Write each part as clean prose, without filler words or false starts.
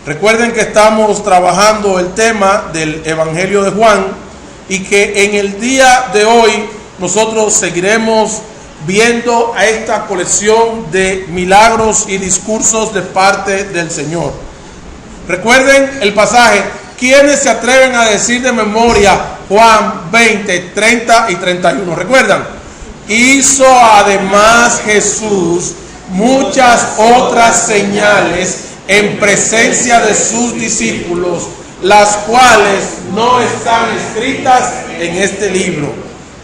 Recuerden que estamos trabajando el tema del Evangelio de Juan y que en el día de hoy nosotros seguiremos viendo a esta colección de milagros y discursos de parte del Señor. Recuerden el pasaje. ¿Quiénes se atreven a decir de memoria Juan 20, 30 y 31? ¿Recuerdan? Hizo además Jesús muchas otras señales en presencia de sus discípulos, las cuales no están escritas en este libro,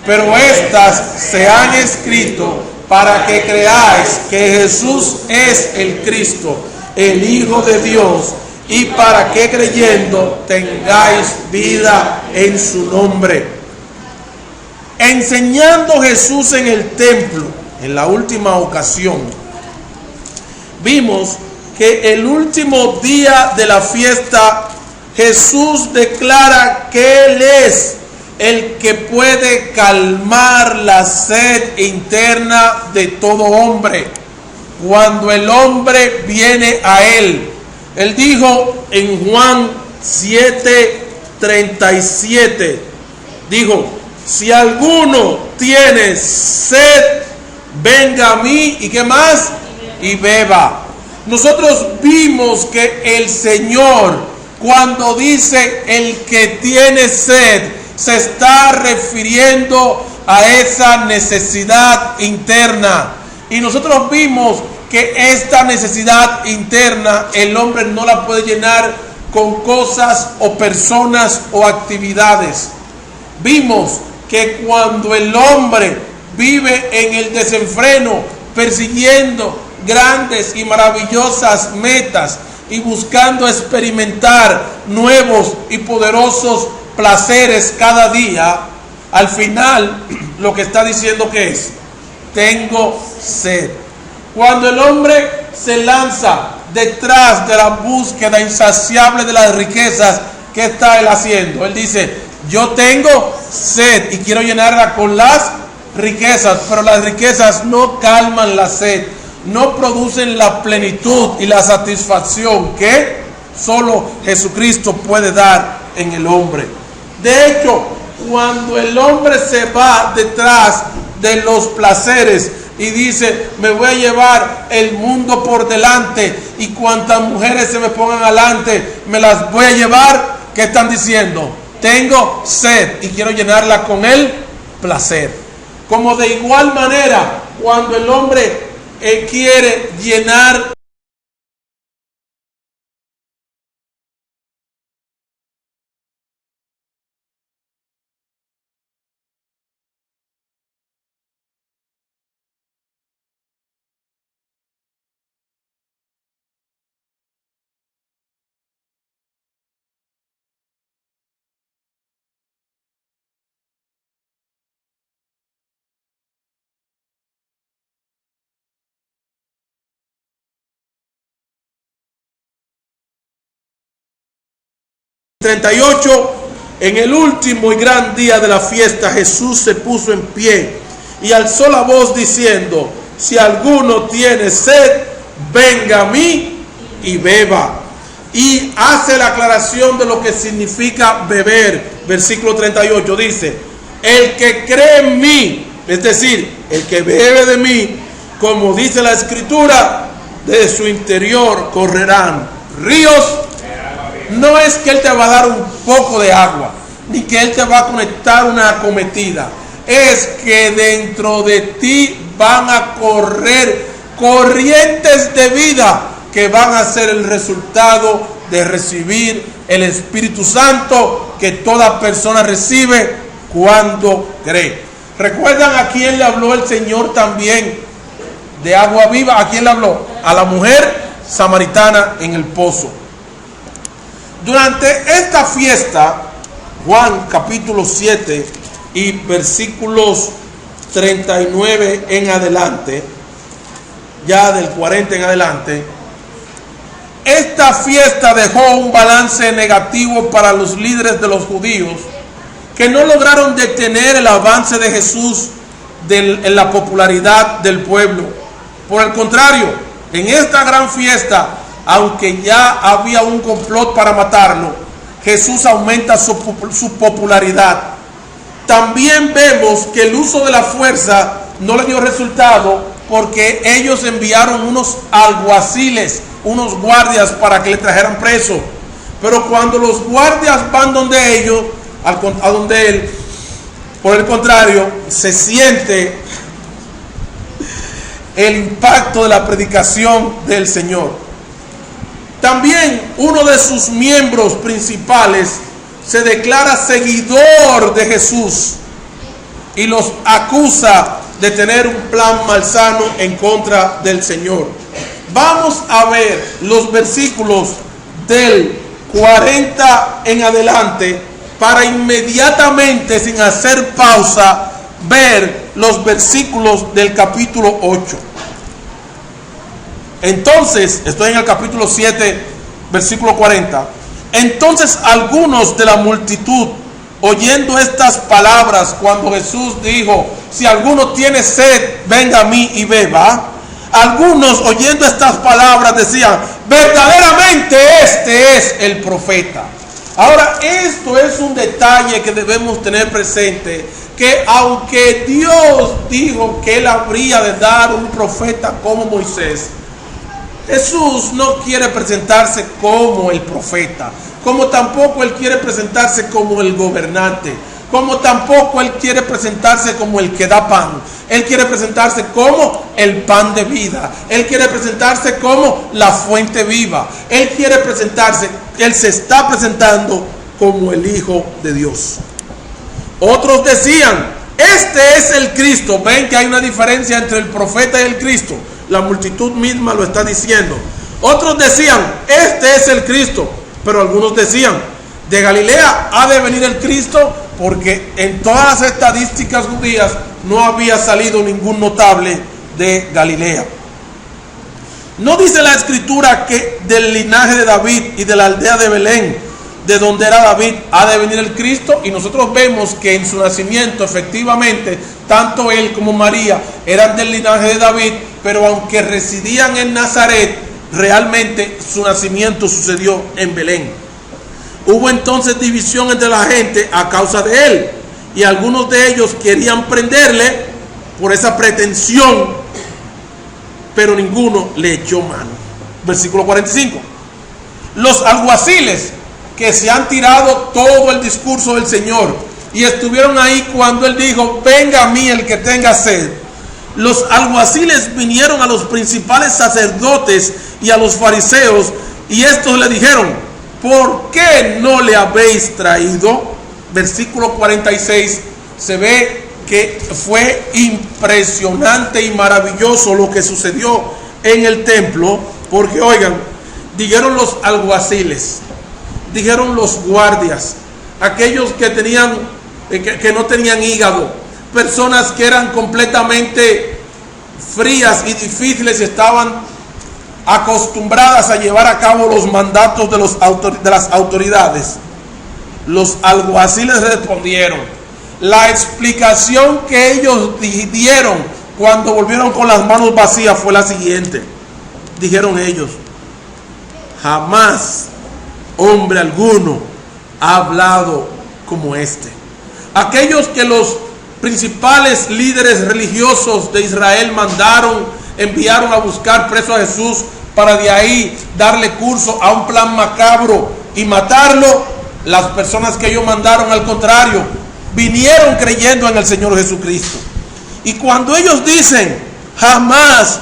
pero estas se han escrito para que creáis que Jesús es el Cristo, el Hijo de Dios, y para que creyendo tengáis vida en su nombre. Enseñando Jesús en el templo, en la última ocasión, vimos que el último día de la fiesta, Jesús declara que Él es el que puede calmar la sed interna de todo hombre. Cuando el hombre viene a Él, Él dijo en Juan 7:37, dijo: si alguno tiene sed, venga a mí, ¿y qué más? Y beba. Nosotros vimos que el Señor, cuando dice el que tiene sed, se está refiriendo a esa necesidad interna. Y nosotros vimos que esta necesidad interna el hombre no la puede llenar con cosas o personas o actividades. Vimos que cuando el hombre vive en el desenfreno, persiguiendo grandes y maravillosas metas y buscando experimentar nuevos y poderosos placeres cada día, al final lo que está diciendo que es: tengo sed. Cuando el hombre se lanza detrás de la búsqueda insaciable de las riquezas, ¿qué está él haciendo? Él dice: yo tengo sed y quiero llenarla con las riquezas, pero las riquezas no calman la sed, no producen la plenitud y la satisfacción que solo Jesucristo puede dar en el hombre. De hecho, cuando el hombre se va detrás de los placeres y dice: me voy a llevar el mundo por delante y cuantas mujeres se me pongan adelante me las voy a llevar, ¿qué están diciendo? Tengo sed y quiero llenarla con el placer. Como de igual manera, cuando el hombre quiere llenar en el último y gran día de la fiesta, Jesús se puso en pie y alzó la voz diciendo: si alguno tiene sed, venga a mí y beba. Y hace la aclaración de lo que significa beber. Versículo 38 dice: el que cree en mí, es decir, el que bebe de mí, como dice la Escritura, de su interior correrán ríos. No es que Él te va a dar un poco de agua, ni que Él te va a conectar una acometida. Es que dentro de ti van a correr corrientes de vida que van a ser el resultado de recibir el Espíritu Santo que toda persona recibe cuando cree. ¿Recuerdan a quién le habló el Señor también de agua viva? ¿A quién le habló? A la mujer samaritana en el pozo. Durante esta fiesta, Juan capítulo 7 y versículos 39 en adelante, ya del 40 en adelante, esta fiesta dejó un balance negativo para los líderes de los judíos, que no lograron detener el avance de Jesús en la popularidad del pueblo. Por el contrario, en esta gran fiesta aunque ya había un complot para matarlo, Jesús aumenta su popularidad. También vemos que el uso de la fuerza no le dio resultado, porque ellos enviaron unos alguaciles, unos guardias, para que le trajeran preso. Pero cuando los guardias van donde ellos, a donde él, por el contrario, se siente el impacto de la predicación del Señor. También uno de sus miembros principales se declara seguidor de Jesús y los acusa de tener un plan malsano en contra del Señor. Vamos a ver los versículos del 40 en adelante para inmediatamente, sin hacer pausa, ver los versículos del capítulo 8. Entonces, estoy en el capítulo 7, versículo 40. Entonces algunos de la multitud, oyendo estas palabras, cuando Jesús dijo: si alguno tiene sed, venga a mí y beba. Algunos, oyendo estas palabras, decían: verdaderamente este es el profeta. Ahora, esto es un detalle que debemos tener presente, que aunque Dios dijo que Él habría de dar un profeta como Moisés, Jesús no quiere presentarse como el profeta, como tampoco Él quiere presentarse como el gobernante, como tampoco Él quiere presentarse como el que da pan. Él quiere presentarse como el pan de vida. Él quiere presentarse como la fuente viva. Él quiere presentarse, Él se está presentando como el Hijo de Dios. Otros decían: este es el Cristo. Ven que hay una diferencia entre el profeta y el Cristo. La multitud misma lo está diciendo. Otros decían: este es el Cristo. Pero algunos decían: de Galilea ha de venir el Cristo, porque en todas las estadísticas judías no había salido ningún notable de Galilea. ¿No dice la Escritura que del linaje de David y de la aldea de Belén, de donde era David, ha de venir el Cristo? Y nosotros vemos que en su nacimiento, efectivamente, tanto él como María eran del linaje de David, pero aunque residían en Nazaret, realmente su nacimiento sucedió en Belén. Hubo entonces división entre la gente a causa de él, y algunos de ellos querían prenderle por esa pretensión, pero ninguno le echó mano. Versículo 45. Los alguaciles, que se han tirado todo el discurso del Señor y estuvieron ahí cuando Él dijo: venga a mí el que tenga sed. Los alguaciles vinieron a los principales sacerdotes y a los fariseos, y estos le dijeron: ¿por qué no le habéis traído? Versículo 46, se ve que fue impresionante y maravilloso lo que sucedió en el templo, porque oigan, dijeron los alguaciles, dijeron los guardias, aquellos que tenían que no tenían hígado, personas que eran completamente frías y difíciles, estaban acostumbradas a llevar a cabo los mandatos de las autoridades. Los alguaciles respondieron. La explicación que ellos dieron cuando volvieron con las manos vacías fue la siguiente. Dijeron ellos: jamás hombre alguno ha hablado como este. Aquellos que los principales líderes religiosos de Israel enviaron a buscar preso a Jesús para de ahí darle curso a un plan macabro y matarlo. Las personas que ellos mandaron, al contrario, vinieron creyendo en el Señor Jesucristo. Y cuando ellos dicen: jamás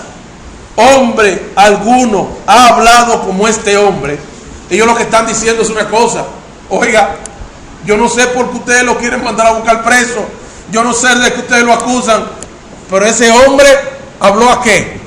hombre alguno ha hablado como este hombre, ellos lo que están diciendo es una cosa: oiga, yo no sé por qué ustedes lo quieren mandar a buscar preso, yo no sé de qué ustedes lo acusan, pero ese hombre habló ¿a qué?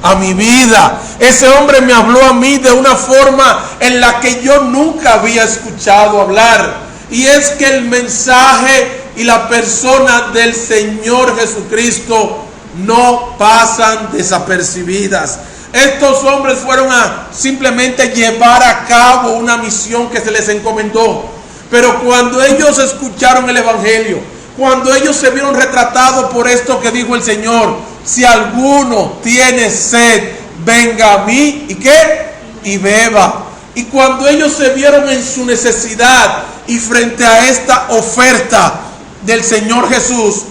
A mi vida. Ese hombre me habló a mí de una forma en la que yo nunca había escuchado hablar. Y es que el mensaje y la persona del Señor Jesucristo no pasan desapercibidas. Estos hombres fueron a simplemente llevar a cabo una misión que se les encomendó. Pero cuando ellos escucharon el Evangelio, cuando ellos se vieron retratados por esto que dijo el Señor: si alguno tiene sed, venga a mí, ¿y qué? y beba. Y cuando ellos se vieron en su necesidad y frente a esta oferta del Señor Jesús,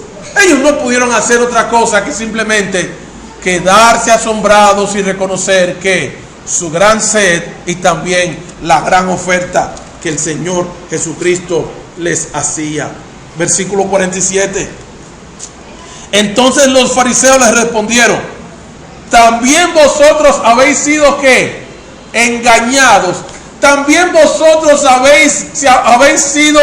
ellos no pudieron hacer otra cosa que simplemente quedarse asombrados y reconocer que su gran sed y también la gran oferta que el Señor Jesucristo les hacía. Versículo 47. Entonces los fariseos les respondieron: ¿también vosotros habéis sido ¿qué? Engañados? ¿También vosotros habéis sido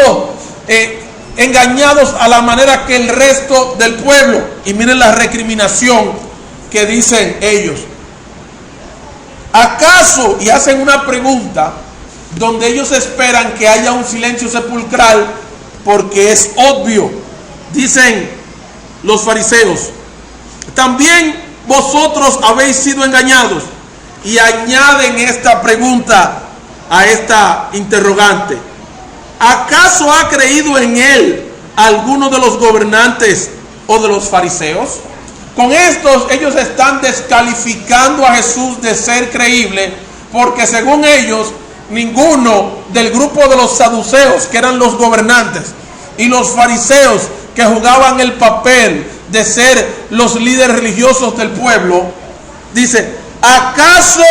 engañados a la manera que el resto del pueblo? Y miren la recriminación que dicen ellos. ¿Acaso? Y hacen una pregunta donde ellos esperan que haya un silencio sepulcral, porque es obvio. Dicen los fariseos: ¿también vosotros habéis sido engañados? Y añaden esta pregunta a esta interrogante: ¿acaso ha creído en él alguno de los gobernantes o de los fariseos? Con estos ellos están descalificando a Jesús de ser creíble, porque según ellos ninguno del grupo de los saduceos, que eran los gobernantes, y los fariseos, que jugaban el papel de ser los líderes religiosos del pueblo, dice: ¿acaso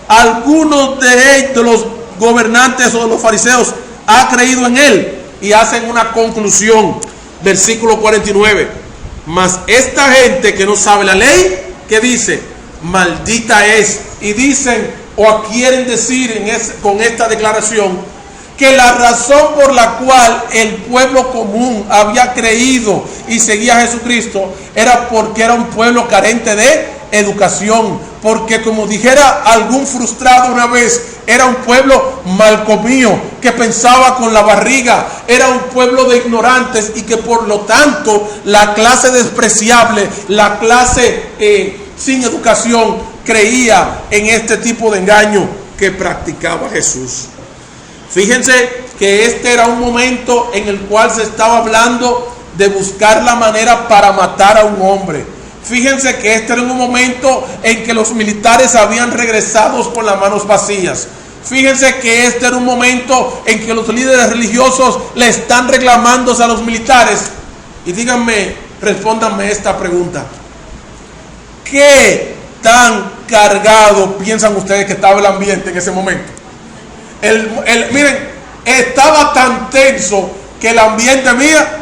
alguno de los gobernantes o de los fariseos ha creído en él? Y hacen una conclusión. Versículo 49. Mas esta gente que no sabe la ley, ¿qué dice? Maldita es. Y dicen o quieren decir con esta declaración que la razón por la cual el pueblo común había creído y seguía a Jesucristo era porque era un pueblo carente de educación, porque como dijera algún frustrado una vez, era un pueblo mal comido, que pensaba con la barriga, era un pueblo de ignorantes, y que por lo tanto la clase despreciable, la clase sin educación, creía en este tipo de engaño que practicaba Jesús. Fíjense que este era un momento en el cual se estaba hablando de buscar la manera para matar a un hombre. Fíjense que este era un momento en que los militares habían regresado con las manos vacías. Fíjense que este era un momento en que los líderes religiosos le están reclamándose a los militares. Y díganme, respóndanme esta pregunta: ¿qué tan cargado piensan ustedes que estaba el ambiente en ese momento? Miren, estaba tan tenso que el ambiente,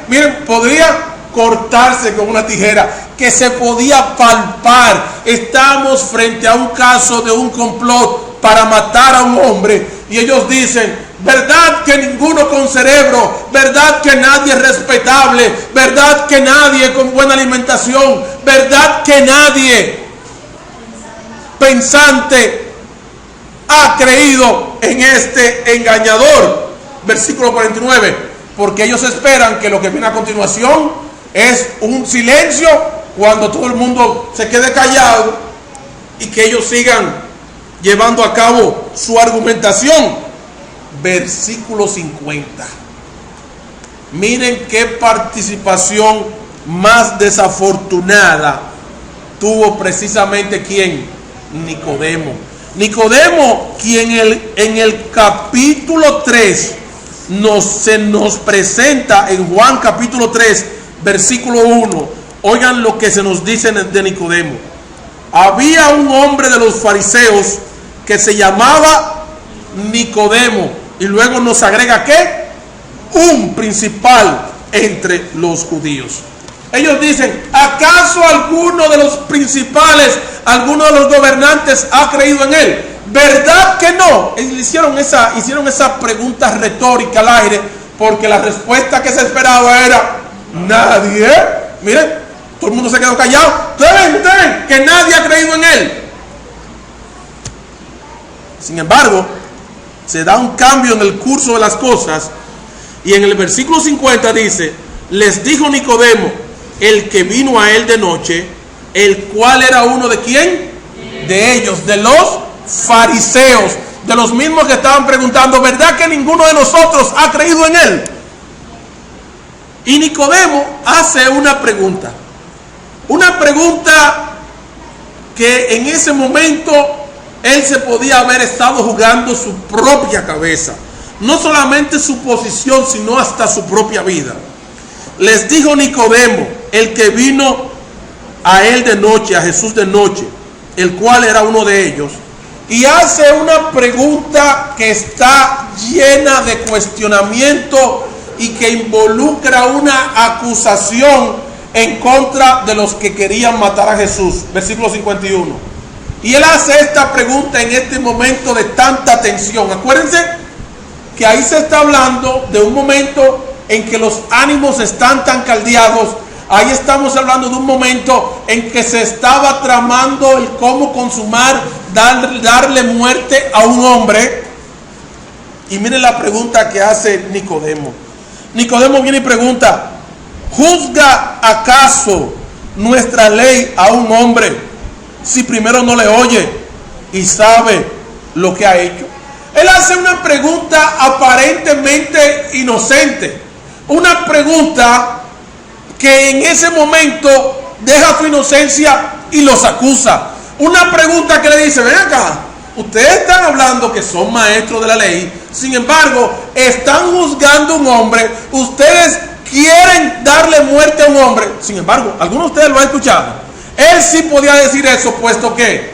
miren, podría cortarse con una tijera, que se podía palpar. Estamos frente a un caso de un complot para matar a un hombre, y ellos dicen: ¿verdad que ninguno con cerebro? ¿Verdad que nadie respetable? ¿Verdad que nadie con buena alimentación? ¿Verdad que nadie pensante ha creído en este engañador? Versículo 49. Porque ellos esperan que lo que viene a continuación es un silencio, cuando todo el mundo se quede callado, y que ellos sigan llevando a cabo su argumentación. Versículo 50. Miren qué participación más desafortunada tuvo precisamente ¿quién? Nicodemo. Nicodemo, quien en el capítulo 3 se nos presenta en Juan capítulo 3, versículo 1. Oigan lo que se nos dice de Nicodemo. Había un hombre de los fariseos que se llamaba Nicodemo, y luego nos agrega ¿qué? Un principal entre los judíos. Ellos dicen: ¿acaso alguno de los principales, alguno de los gobernantes ha creído en él? ¿Verdad que no? Hicieron esa pregunta retórica al aire, porque la respuesta que se esperaba era: nadie. Miren, todo el mundo se quedó callado. Ustedes ven que nadie ha creído en él. Sin embargo, se da un cambio en el curso de las cosas, y en el versículo 50 dice: les dijo Nicodemo, el que vino a él de noche, el cual era uno de ¿quién? De ellos, de los fariseos, de los mismos que estaban preguntando: ¿verdad que ninguno de nosotros ha creído en él? Y Nicodemo hace una pregunta que en ese momento él se podía haber estado jugando su propia cabeza, no solamente su posición, sino hasta su propia vida. Les dijo Nicodemo, el que vino a él de noche, a Jesús de noche, el cual era uno de ellos, y hace una pregunta que está llena de cuestionamiento y que involucra una acusación en contra de los que querían matar a Jesús. Versículo 51. Y él hace esta pregunta en este momento de tanta tensión. Acuérdense que ahí se está hablando de un momento en que los ánimos están tan caldeados. Ahí estamos hablando de un momento en que se estaba tramando el cómo consumar, darle muerte a un hombre. Y miren la pregunta que hace Nicodemo. Nicodemo viene y pregunta: ¿juzga acaso nuestra ley a un hombre si primero no le oye y sabe lo que ha hecho? Él hace una pregunta aparentemente inocente, una pregunta que en ese momento deja su inocencia y los acusa. Una pregunta que le dice: ven acá, ustedes están hablando que son maestros de la ley, sin embargo están juzgando a un hombre, ustedes quieren darle muerte a un hombre. Sin embargo, algunos de ustedes lo han escuchado. Él sí podía decir eso, puesto que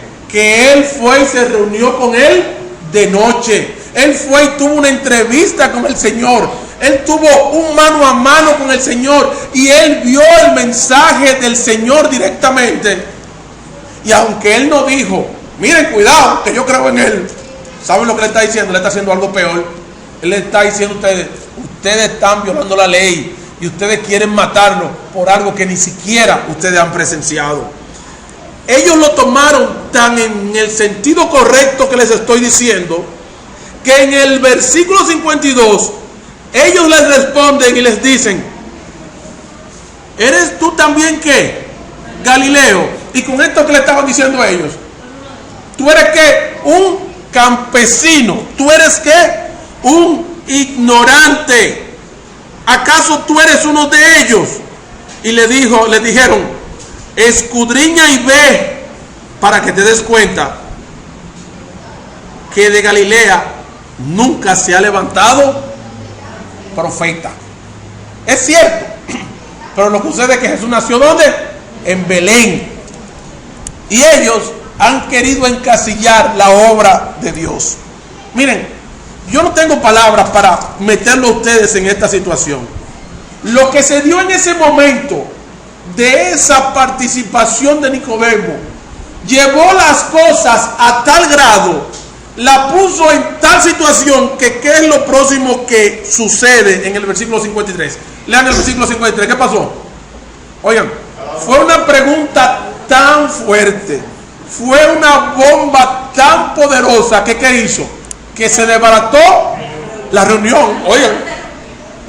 él fue y se reunió con él de noche. Él fue y tuvo una entrevista con el Señor. Él tuvo un mano a mano con el Señor y él vio el mensaje del Señor directamente. Y aunque él no dijo: miren, cuidado, que yo creo en él, ¿saben lo que le está diciendo? Le está haciendo algo peor. Él le está diciendo a ustedes están violando la ley y ustedes quieren matarlo por algo que ni siquiera ustedes han presenciado. Ellos lo tomaron tan en el sentido correcto que les estoy diciendo, que en el versículo 52 ellos les responden y les dicen: ¿eres tú también qué? Galileo. Y con esto que le estaban diciendo a ellos: ¿tú eres qué? Un campesino. ¿Tú eres qué? Un ignorante. ¿Acaso tú eres uno de ellos? Y les dijeron: escudriña y ve para que te des cuenta que de Galilea nunca se ha levantado profeta. Es cierto, pero lo que sucede es que Jesús nació ¿dónde? En Belén. Y ellos han querido encasillar la obra de Dios. Miren, yo no tengo palabras para meterlo a ustedes en esta situación. Lo que se dio en ese momento de esa participación de Nicodemo llevó las cosas a tal grado, la puso en tal situación que ¿qué es lo próximo que sucede en el versículo 53? Lean el versículo 53, ¿qué pasó? Oigan, fue una pregunta tan fuerte, fue una bomba tan poderosa que ¿qué hizo? Que se desbarató la reunión. Oigan,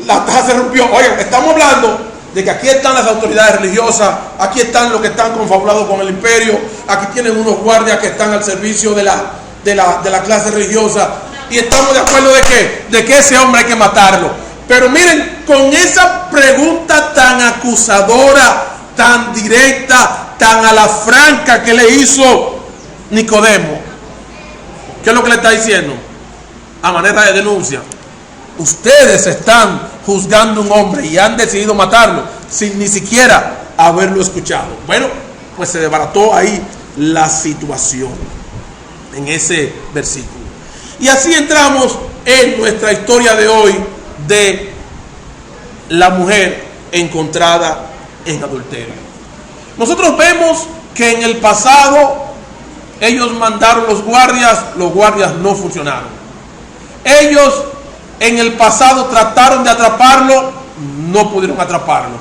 la taza se rompió. Oigan, estamos hablando de que aquí están las autoridades religiosas, aquí están los que están confabulados con el imperio, aquí tienen unos guardias que están al servicio de la clase religiosa, y estamos de acuerdo de que ese hombre hay que matarlo. Pero miren, con esa pregunta tan acusadora, tan directa, tan a la franca que le hizo Nicodemo, ¿qué es lo que le está diciendo? A manera de denuncia: ustedes están juzgando a un hombre y han decidido matarlo sin ni siquiera haberlo escuchado. Bueno, pues se desbarató ahí la situación en ese versículo. Y así entramos en nuestra historia de hoy de la mujer encontrada en adulterio. Nosotros vemos que en el pasado ellos mandaron los guardias no funcionaron. Ellos en el pasado trataron de atraparlo, no pudieron atraparlo.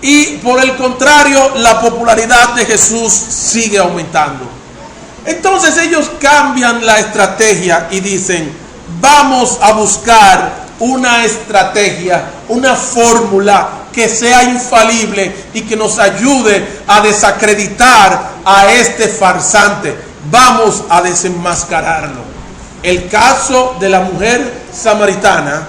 Y por el contrario, la popularidad de Jesús sigue aumentando. Entonces ellos cambian la estrategia y dicen: vamos a buscar una estrategia, una fórmula que sea infalible y que nos ayude a desacreditar a este farsante. Vamos a desenmascararlo. El caso de la mujer samaritana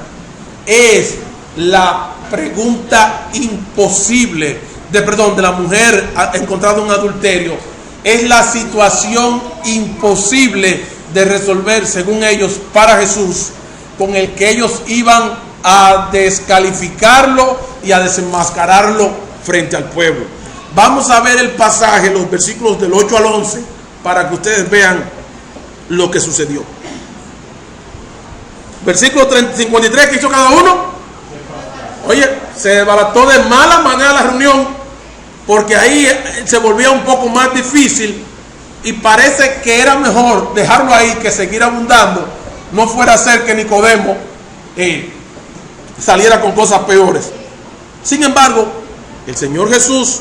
es la pregunta imposible de la mujer encontrada en adulterio. es la situación imposible de resolver, según ellos, para Jesús, con el que ellos iban a descalificarlo y a desenmascararlo frente al pueblo. Vamos a ver el pasaje, los versículos del 8 al 11, para que ustedes vean lo que sucedió. Versículo 53, ¿qué hizo cada uno? Oye, se desbarató de mala manera la reunión, porque ahí se volvía un poco más difícil y parece que era mejor dejarlo ahí que seguir abundando. No fuera a ser que Nicodemo saliera con cosas peores. Sin embargo, el Señor Jesús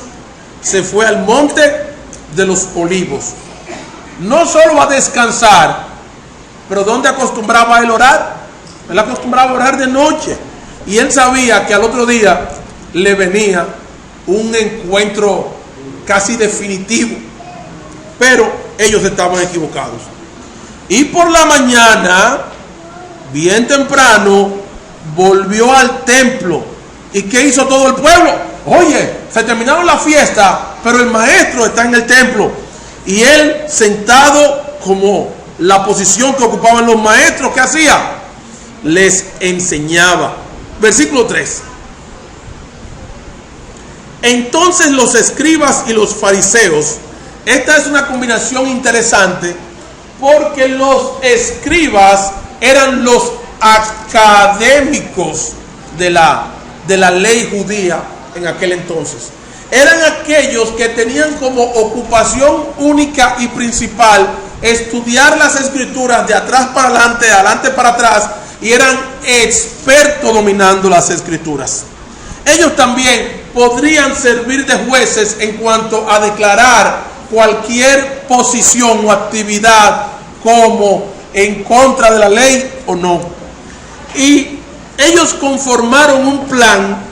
se fue al monte de los olivos, no solo a descansar, pero ¿dónde acostumbraba él orar? Él acostumbraba orar de noche, y él sabía que al otro día le venía un encuentro casi definitivo, pero ellos estaban equivocados. Y por la mañana, bien temprano, volvió al templo. ¿Y qué hizo todo el pueblo? Oye, se terminaron la fiesta, pero el maestro está en el templo. Y él, sentado como la posición que ocupaban los maestros, ¿qué hacía? Les enseñaba. Versículo 3. Entonces los escribas y los fariseos, esta es una combinación interesante, porque los escribas eran los académicos de la ley judía en aquel entonces. Eran aquellos que tenían como ocupación única y principal estudiar las escrituras de atrás para adelante, de adelante para atrás, y eran expertos dominando las escrituras. Ellos también podrían servir de jueces en cuanto a declarar cualquier posición o actividad como en contra de la ley o no. Y ellos conformaron un plan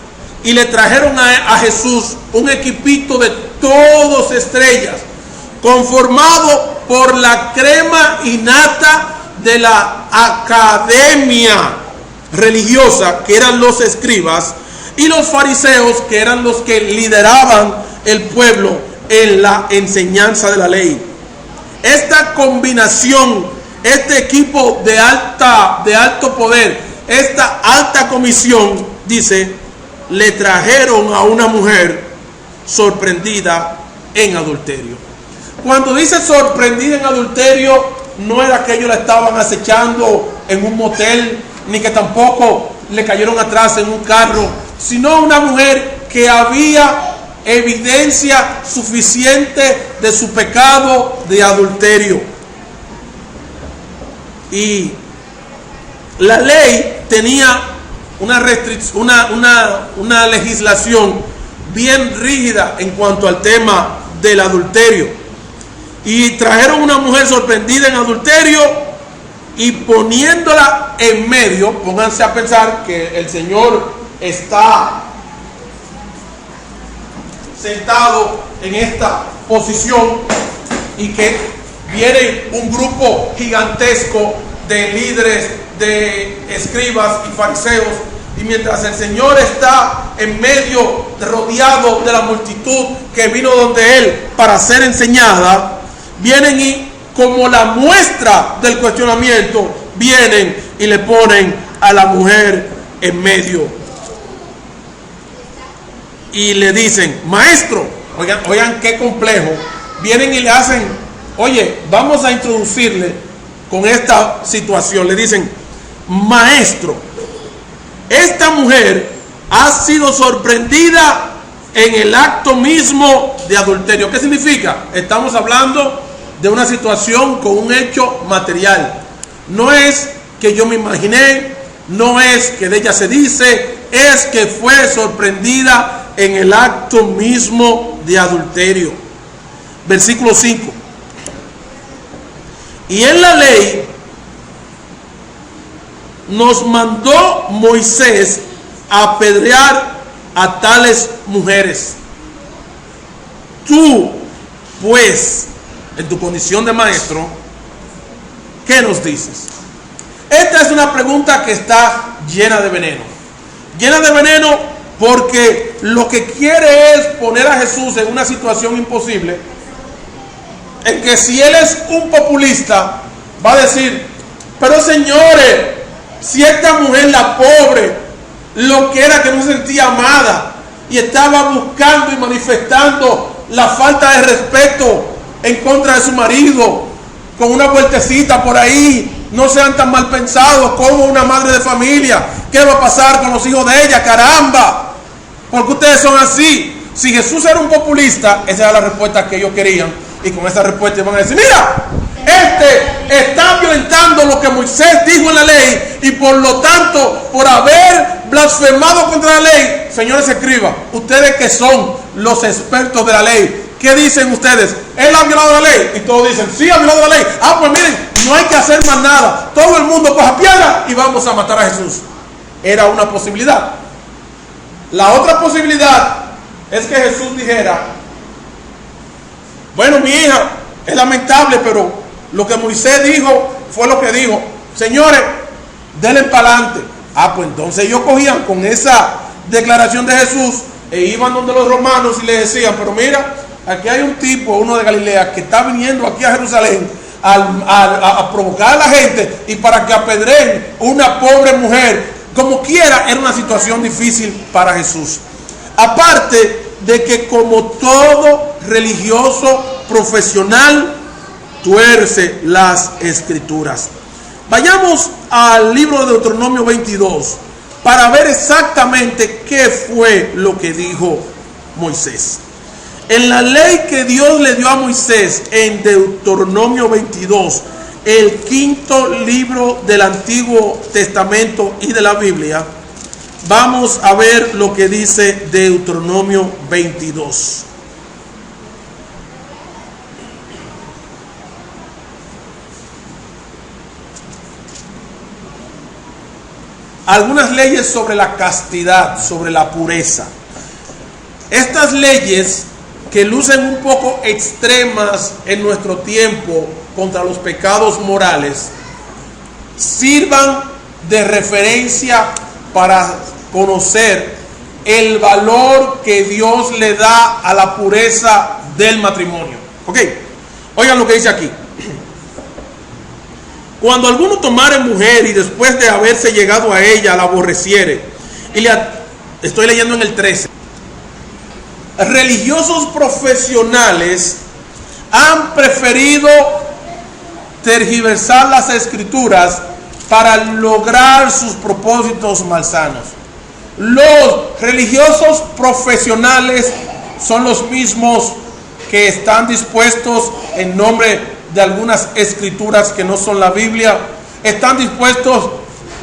y le trajeron a Jesús un equipito de todos estrellas, conformado por la crema innata de la academia religiosa, que eran los escribas, y los fariseos, que eran los que lideraban el pueblo en la enseñanza de la ley. Esta combinación, este equipo de alto poder, esta alta comisión, dice, le trajeron a una mujer sorprendida en adulterio. Cuando dice sorprendida en adulterio, no era que ellos la estaban acechando en un motel, ni que tampoco le cayeron atrás en un carro, sino una mujer que había evidencia suficiente de su pecado de adulterio. Y la ley tenía una legislación bien rígida en cuanto al tema del adulterio. Y trajeron una mujer sorprendida en adulterio y poniéndola en medio, pónganse a pensar que el Señor está sentado en esta posición y que viene un grupo gigantesco de líderes, de escribas y fariseos, y mientras el Señor está en medio, rodeado de la multitud que vino donde Él para ser enseñada, vienen y como la muestra del cuestionamiento, vienen y le ponen a la mujer en medio y le dicen, maestro, oigan qué complejo, vienen y le hacen, oye, vamos a introducirle con esta situación, le dicen, maestro, esta mujer ha sido sorprendida en el acto mismo de adulterio. ¿Qué significa? Estamos hablando de una situación con un hecho material. No es que yo me imaginé, no es que de ella se dice, es que fue sorprendida en el acto mismo de adulterio. Versículo 5. Y en la ley nos mandó Moisés a apedrear a tales mujeres. Tú, pues, en tu condición de maestro, ¿qué nos dices? Esta es una pregunta que está llena de veneno. Llena de veneno porque lo que quiere es poner a Jesús en una situación imposible en que si él es un populista, va a decir, pero señores, si esta mujer, la pobre, lo que era que no se sentía amada y estaba buscando y manifestando la falta de respeto en contra de su marido, con una vueltecita por ahí, no sean tan mal pensados como una madre de familia. ¿Qué va a pasar con los hijos de ella? ¡Caramba! ¿Por qué ustedes son así? Si Jesús era un populista, esa era la respuesta que ellos querían. Y con esa respuesta van a decir, mira, este está violentando lo que Moisés dijo en la ley, y por lo tanto, por haber blasfemado contra la ley, señores, escriban, ustedes que son los expertos de la ley, ¿qué dicen ustedes? ¿Él ha violado la ley? Y todos dicen, sí, ha violado la ley. Ah, pues miren, no hay que hacer más nada. Todo el mundo coja piedra y vamos a matar a Jesús. Era una posibilidad. La otra posibilidad es que Jesús dijera, bueno, mi hija, es lamentable, pero lo que Moisés dijo fue lo que dijo. Señores, denle para adelante. Ah, pues entonces ellos cogían con esa declaración de Jesús e iban donde los romanos y le decían, pero mira, aquí hay un tipo, uno de Galilea, que está viniendo aquí a Jerusalén a provocar a la gente y para que apedreen una pobre mujer. Como quiera, era una situación difícil para Jesús. Aparte de que, como todo religioso profesional, tuerce las escrituras. Vayamos al libro de Deuteronomio 22 para ver exactamente qué fue lo que dijo Moisés. En la ley que Dios le dio a Moisés en Deuteronomio 22, el quinto libro del Antiguo Testamento y de la Biblia, vamos a ver lo que dice Deuteronomio 22. Algunas leyes sobre la castidad, sobre la pureza. Estas leyes, que lucen un poco extremas en nuestro tiempo contra los pecados morales, sirvan de referencia para conocer el valor que Dios le da a la pureza del matrimonio. Ok, oigan lo que dice aquí. Cuando alguno tomare mujer y después de haberse llegado a ella la aborreciere, estoy leyendo en el 13. Religiosos profesionales han preferido tergiversar las escrituras para lograr sus propósitos malsanos. Los religiosos profesionales son los mismos que están dispuestos, en nombre de algunas escrituras que no son la Biblia, están dispuestos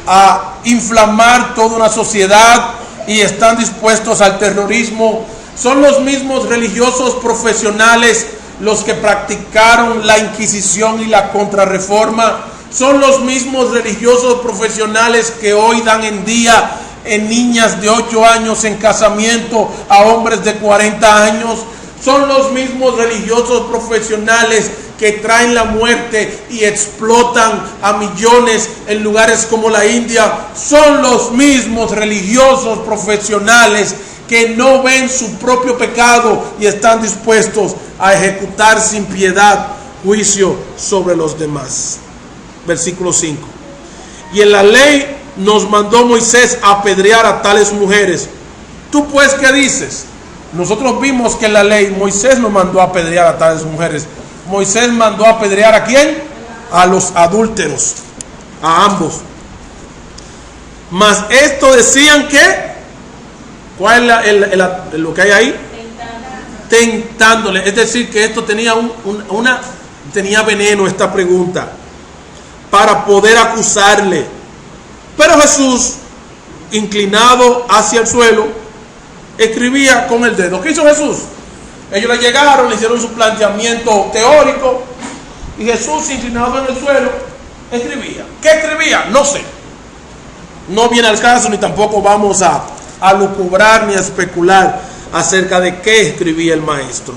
a inflamar toda una sociedad y están dispuestos al terrorismo. Son los mismos religiosos profesionales los que practicaron la Inquisición y la Contrarreforma. Son los mismos religiosos profesionales que hoy dan en día en niñas de 8 años en casamiento a hombres de 40 años. Son los mismos religiosos profesionales que traen la muerte y explotan a millones en lugares como la India. Son los mismos religiosos profesionales que no ven su propio pecado y están dispuestos a ejecutar sin piedad juicio sobre los demás. Versículo 5. Y en la ley nos mandó Moisés a apedrear a tales mujeres. ¿Tú pues qué dices? Nosotros vimos que en la ley Moisés nos mandó a apedrear a tales mujeres. Moisés mandó a apedrear ¿a quién? A los adúlteros, a ambos. Mas esto decían que, ¿cuál es lo que hay ahí? Tentándole. Es decir, que esto tenía tenía veneno, esta pregunta, para poder acusarle. Pero Jesús, inclinado hacia el suelo, escribía con el dedo. ¿Qué hizo Jesús? Ellos le llegaron, le hicieron su planteamiento teórico y Jesús, inclinado en el suelo, escribía. ¿Qué escribía? No sé. No viene al caso, ni tampoco vamos a lucubrar ni a especular acerca de qué escribía el maestro.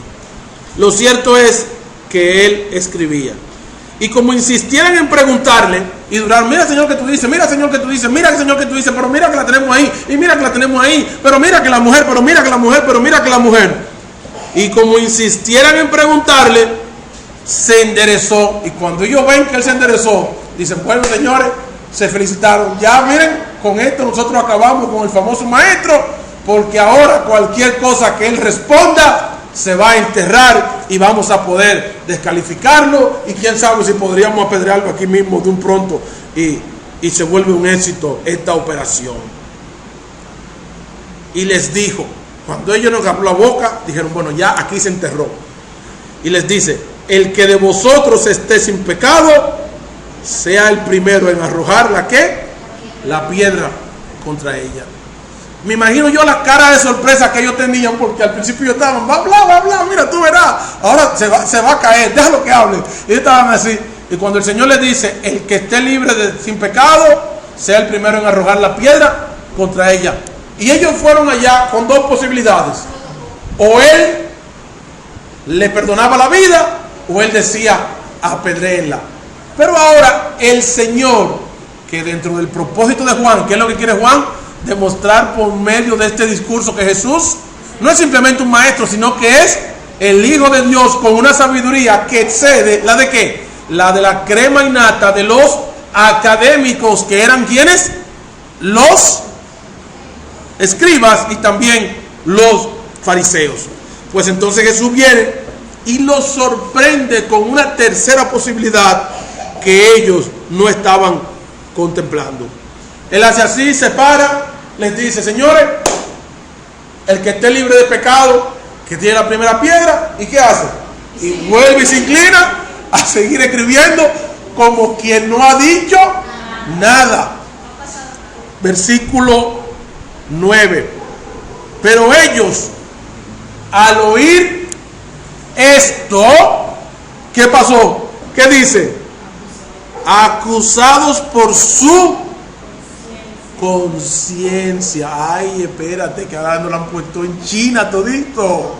Lo cierto es que él escribía. Y como insistieran en preguntarle y durar, mira Señor que tú dices, mira Señor que tú dices, mira Señor que tú dices, pero mira que la tenemos ahí, y mira que la tenemos ahí, pero mira que la mujer, pero mira que la mujer, pero mira que la mujer. Y como insistieran en preguntarle, se enderezó. Y cuando ellos ven que él se enderezó, dicen, bueno, señores, se felicitaron. Ya miren, con esto nosotros acabamos con el famoso maestro, porque ahora cualquier cosa que él responda se va a enterrar y vamos a poder descalificarlo, y quién sabe si podríamos apedrearlo aquí mismo de un pronto y se vuelve un éxito esta operación. Y les dijo, cuando ellos nos abrió la boca, dijeron, bueno, ya aquí se enterró. Y les dice, el que de vosotros esté sin pecado, sea el primero en arrojar la piedra contra ella. Me imagino yo la cara de sorpresa que ellos tenían, porque al principio ellos estaban, va a hablar, mira, tú verás, ahora se va a caer, déjalo que hable. Y ellos estaban así. Y cuando el Señor les dice, el que esté libre sin pecado, sea el primero en arrojar la piedra contra ella. Y ellos fueron allá con dos posibilidades. O él le perdonaba la vida, o él decía, apedréenla. Pero ahora el Señor, que dentro del propósito de Juan, ¿qué es lo que quiere Juan? Demostrar por medio de este discurso que Jesús no es simplemente un maestro, sino que es el Hijo de Dios con una sabiduría que excede la de ¿qué? La de la crema innata de los académicos, que eran ¿quiénes? Los escribas y también los fariseos. Pues entonces Jesús viene y los sorprende con una tercera posibilidad que ellos no estaban contemplando. Él hace así, se para, les dice, señores, el que esté libre de pecado, que tiene la primera piedra, ¿y qué hace? Y vuelve y se inclina a seguir escribiendo como quien no ha dicho nada. Versículo 9. Pero ellos, al oír esto, ¿qué pasó? ¿Qué dice? Acusados por su conciencia. Ay, espérate, que ahora nos lo han puesto en China todito.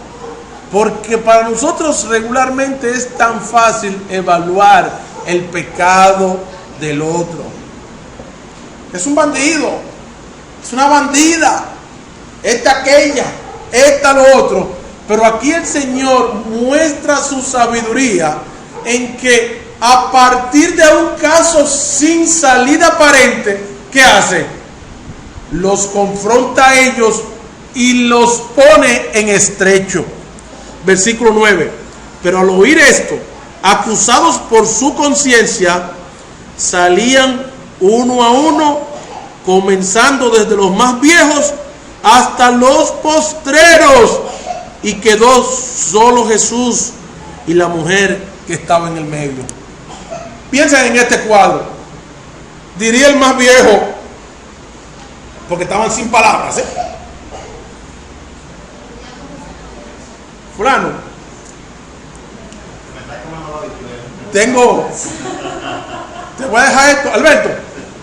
Porque para nosotros regularmente es tan fácil evaluar el pecado del otro. Es un bandido, es una bandida, esta aquella, esta lo otro. Pero aquí el Señor muestra su sabiduría en que a partir de un caso sin salida aparente, ¿qué hace? Los confronta a ellos y los pone en estrecho. Versículo 9. Pero al oír esto, acusados por su conciencia, salían uno a uno, comenzando desde los más viejos hasta los postreros, y quedó solo Jesús y la mujer que estaba en el medio. Piensen en este cuadro. Diría el más viejo, porque estaban sin palabras, fulano, te voy a dejar esto, Alberto,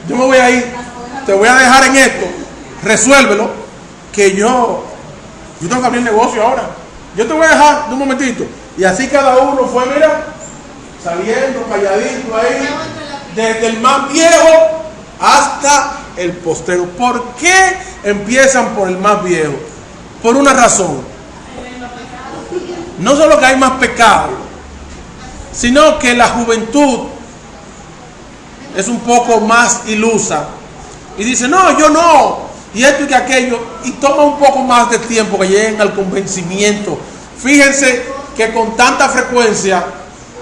yo me voy a ir, te voy a dejar en esto, resuélvelo, que yo tengo que abrir negocio ahora, yo te voy a dejar de un momentito. Y así cada uno fue, mira, saliendo calladito ahí, desde el más viejo hasta el postrero. ¿Por qué empiezan por el más viejo? Por una razón. No solo que hay más pecado, sino que la juventud es un poco más ilusa y dice, no, yo no, y esto y que aquello, y toma un poco más de tiempo que lleguen al convencimiento. Fíjense que con tanta frecuencia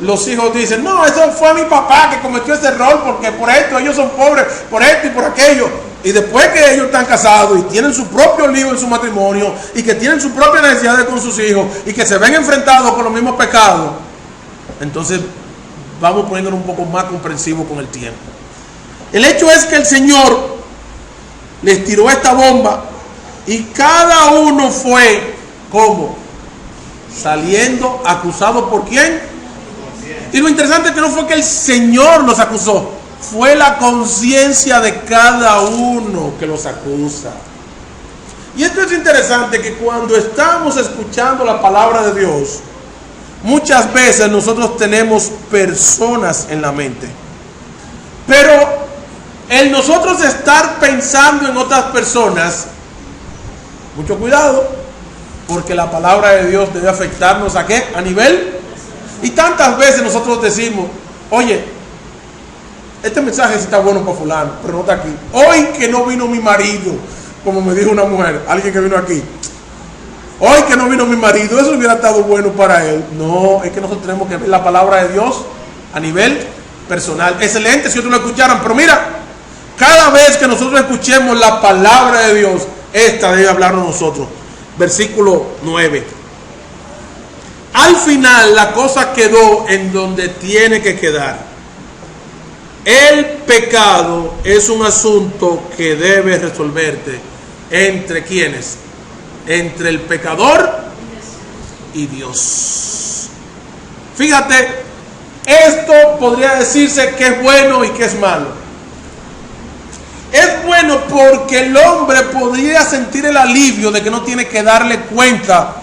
los hijos dicen, no, eso fue mi papá que cometió ese error, porque por esto ellos son pobres, por esto y por aquello. Y después que ellos están casados y tienen su propio lío en su matrimonio, y que tienen sus propias necesidades con sus hijos, y que se ven enfrentados con los mismos pecados, entonces vamos poniéndonos un poco más comprensivos con el tiempo. El hecho es que el Señor les tiró esta bomba y cada uno fue, ¿cómo? Saliendo acusado por ¿quién? Y lo interesante es que no fue que el Señor los acusó, fue la conciencia de cada uno que los acusa. Y esto es interesante, que cuando estamos escuchando la palabra de Dios, muchas veces nosotros tenemos personas en la mente, pero el nosotros estar pensando en otras personas, mucho cuidado, porque la palabra de Dios debe afectarnos ¿a qué? A nivel Y tantas veces nosotros decimos, oye, este mensaje sí está bueno para fulano, pero no está aquí. Hoy que no vino mi marido, como me dijo una mujer, alguien que vino aquí. Hoy que no vino mi marido, eso hubiera estado bueno para él. No, es que nosotros tenemos que ver la palabra de Dios a nivel personal. Excelente si otros lo escucharan, pero mira, cada vez que nosotros escuchemos la palabra de Dios, esta debe hablarnos nosotros. Versículo 9. Al final la cosa quedó en donde tiene que quedar. El pecado es un asunto que debe resolverte entre quienes, entre el pecador y Dios. Fíjate, esto podría decirse que es bueno y que es malo. Es bueno porque el hombre podría sentir el alivio de que no tiene que darle cuenta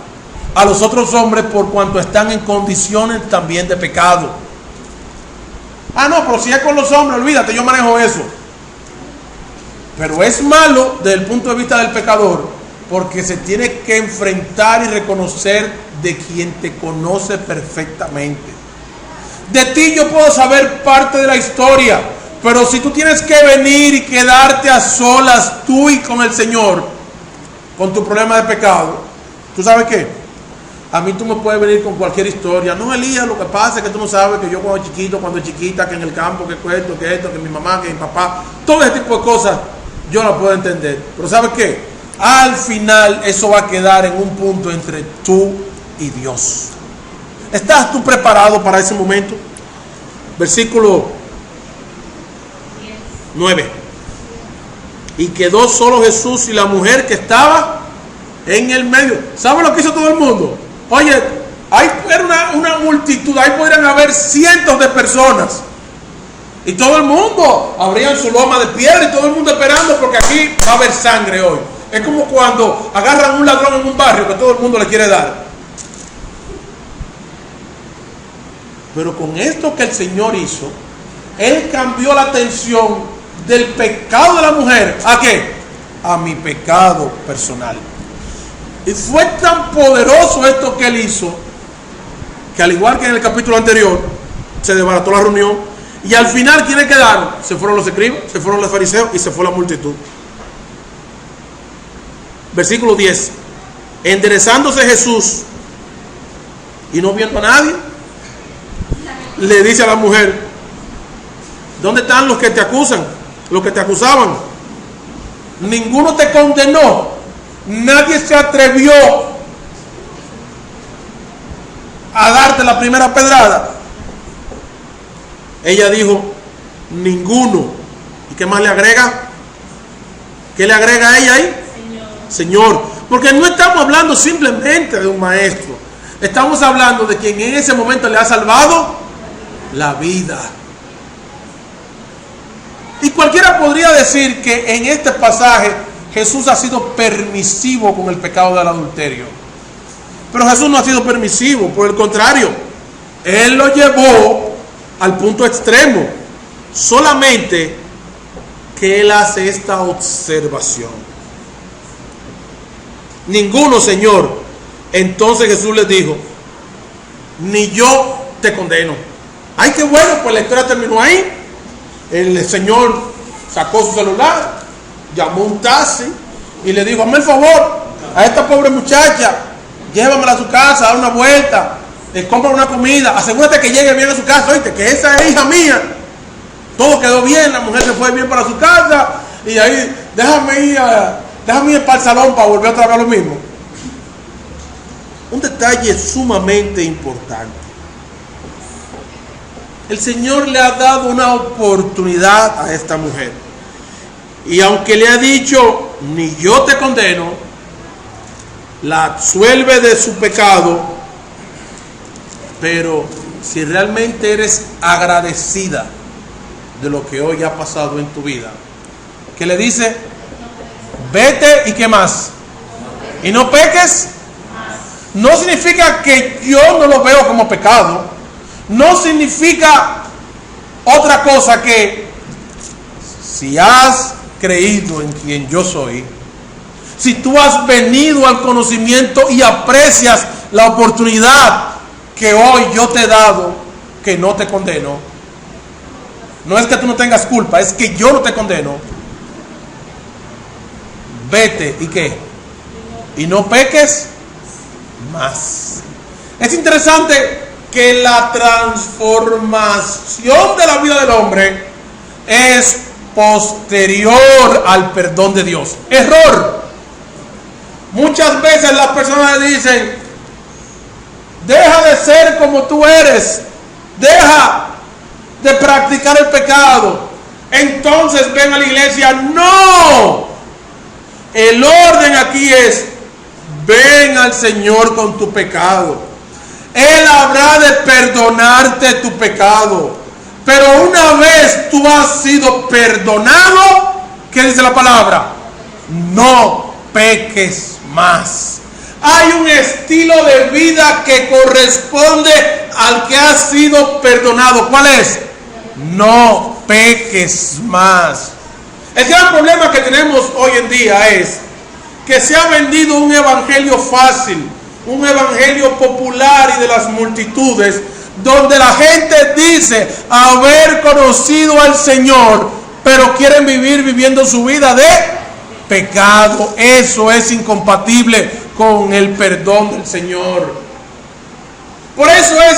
a los otros hombres por cuanto están en condiciones también de pecado. Ah, no, pero si es con los hombres, olvídate, yo manejo eso. Pero es malo desde el punto de vista del pecador, porque se tiene que enfrentar y reconocer de quien te conoce perfectamente. De ti yo puedo saber parte de la historia, pero si tú tienes que venir y quedarte a solas tú y con el Señor, con tu problema de pecado, ¿tú sabes qué? A mí tú me puedes venir con cualquier historia. No, Elías, lo que pasa es que tú no sabes que yo cuando chiquito, cuando chiquita, que en el campo, que esto, que mi mamá, que mi papá, todo ese tipo de cosas, yo la puedo entender. Pero ¿sabes qué? Al final eso va a quedar en un punto entre tú y Dios. ¿Estás tú preparado para ese momento? Versículo 9. Y quedó solo Jesús y la mujer que estaba en el medio. ¿Sabe lo que hizo todo el mundo? Oye, ahí era una multitud, ahí podrían haber cientos de personas. Y todo el mundo abrían su loma de piedra y todo el mundo esperando porque aquí va a haber sangre hoy. Es como cuando agarran a un ladrón en un barrio que todo el mundo le quiere dar. Pero con esto que el Señor hizo, Él cambió la atención del pecado de la mujer. ¿A qué? A mi pecado personal. Y fue tan poderoso esto que Él hizo, que al igual que en el capítulo anterior, se desbarató la reunión. Y al final, ¿quiénes quedaron? Se fueron los escribas, se fueron los fariseos y se fue la multitud. Versículo 10. Enderezándose Jesús y no viendo a nadie, le dice a la mujer: ¿dónde están los que te acusan? Los que te acusaban. Ninguno te condenó. Nadie se atrevió a darte la primera pedrada. Ella dijo: ninguno. ¿Y qué más le agrega? ¿Qué le agrega a ella ahí? Señor. Porque no estamos hablando simplemente de un maestro. Estamos hablando de quien en ese momento le ha salvado la vida. Y cualquiera podría decir que en este pasaje Jesús ha sido permisivo con el pecado del adulterio. Pero Jesús no ha sido permisivo, por el contrario, Él lo llevó al punto extremo. Solamente que Él hace esta observación: ninguno, Señor. Entonces Jesús les dijo: ni yo te condeno. Ay, qué bueno, pues la historia terminó ahí. El Señor sacó su celular, llamó un taxi y le dijo: hazme el favor a esta pobre muchacha, llévamela a su casa, da una vuelta, compra una comida, asegúrate que llegue bien a su casa, oíste, que esa es hija mía. Todo quedó bien, la mujer se fue bien para su casa y ahí déjame ir para el salón para volver otra vez a lo mismo. Un detalle sumamente importante: el Señor le ha dado una oportunidad a esta mujer. Y aunque le ha dicho: ni yo te condeno, la absuelve de su pecado. Pero si realmente eres agradecida de lo que hoy ha pasado en tu vida, ¿qué le dice? Vete y ¿qué más? Y no peques. No significa que yo no lo veo como pecado. No significa otra cosa que si has creído en quien yo soy, si tú has venido al conocimiento y aprecias la oportunidad que hoy yo te he dado, que no te condeno. No es que tú no tengas culpa, es que yo no te condeno. Vete, ¿y qué? Y no peques más. Es interesante que la transformación de la vida del hombre es posterior al perdón de Dios. Error. Muchas veces las personas dicen: deja de ser como tú eres, deja de practicar el pecado, entonces ven a la iglesia. No, el orden aquí es: ven al Señor con tu pecado, Él habrá de perdonarte tu pecado. Pero una vez tú has sido perdonado, ¿qué dice la palabra? No peques más. Hay un estilo de vida que corresponde al que ha sido perdonado. ¿Cuál es? No peques más. El gran problema que tenemos hoy en día es que se ha vendido un evangelio fácil, un evangelio popular y de las multitudes, donde la gente dice haber conocido al Señor, pero quieren vivir viviendo su vida de pecado. Eso es incompatible con el perdón del Señor. Por eso es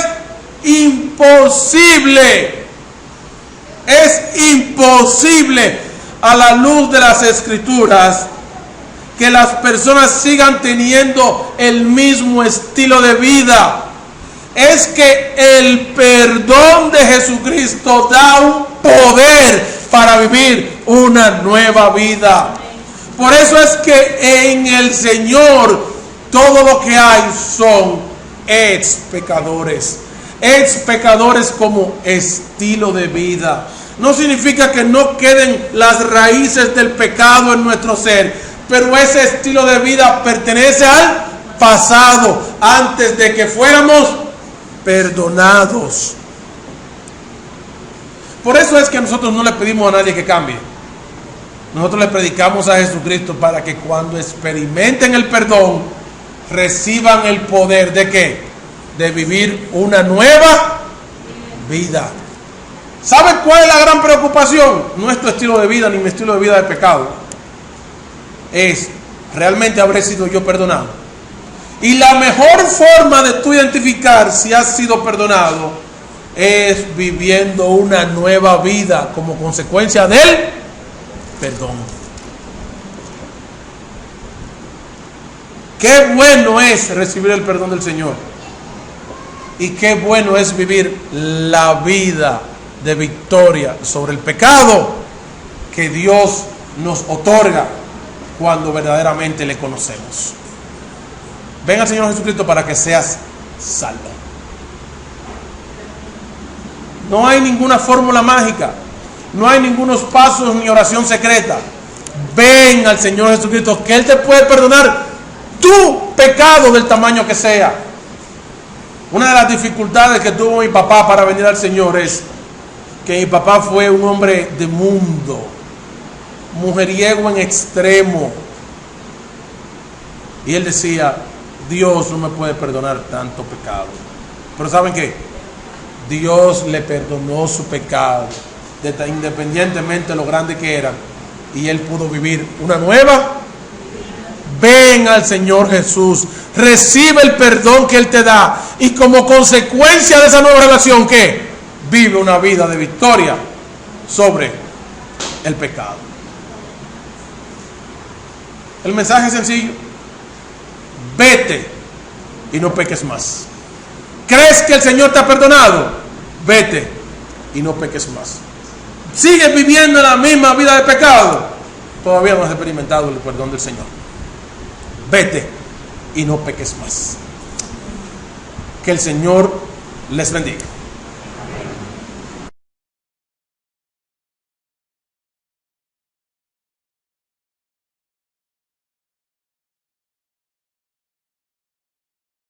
imposible a la luz de las Escrituras que las personas sigan teniendo el mismo estilo de vida. Es que el perdón de Jesucristo da un poder para vivir una nueva vida. Por eso es que en el Señor todo lo que hay son ex pecadores como estilo de vida. No significa que no queden las raíces del pecado en nuestro ser, pero ese estilo de vida pertenece al pasado, antes de que fuéramos perdonados. Por eso es que nosotros no le pedimos a nadie que cambie. Nosotros le predicamos a Jesucristo para que cuando experimenten el perdón, reciban el poder de ¿qué? De vivir una nueva vida. ¿Saben cuál es la gran preocupación? Nuestro estilo de vida, ni mi estilo de vida de pecado. Es: ¿realmente habré sido yo perdonado? Y la mejor forma de tú identificar si has sido perdonado es viviendo una nueva vida como consecuencia del perdón. Qué bueno es recibir el perdón del Señor. Y qué bueno es vivir la vida de victoria sobre el pecado que Dios nos otorga cuando verdaderamente le conocemos. Ven al Señor Jesucristo para que seas salvo. No hay ninguna fórmula mágica, no hay ningunos pasos ni oración secreta. Ven al Señor Jesucristo, que Él te puede perdonar tu pecado del tamaño que sea. Una de las dificultades que tuvo mi papá para venir al Señor es que mi papá fue un hombre de mundo, mujeriego en extremo. Y él decía: Dios no me puede perdonar tanto pecado. Pero ¿saben qué? Dios le perdonó su pecado, independientemente de lo grande que era, y él pudo vivir una nueva. Ven al Señor Jesús, recibe el perdón que Él te da, y como consecuencia de esa nueva relación, ¿qué? Vive una vida de victoria sobre el pecado. El mensaje es sencillo: vete y no peques más. ¿Crees que el Señor te ha perdonado? Vete y no peques más. ¿Sigues viviendo la misma vida de pecado? Todavía no has experimentado el perdón del Señor. Vete y no peques más. Que el Señor les bendiga.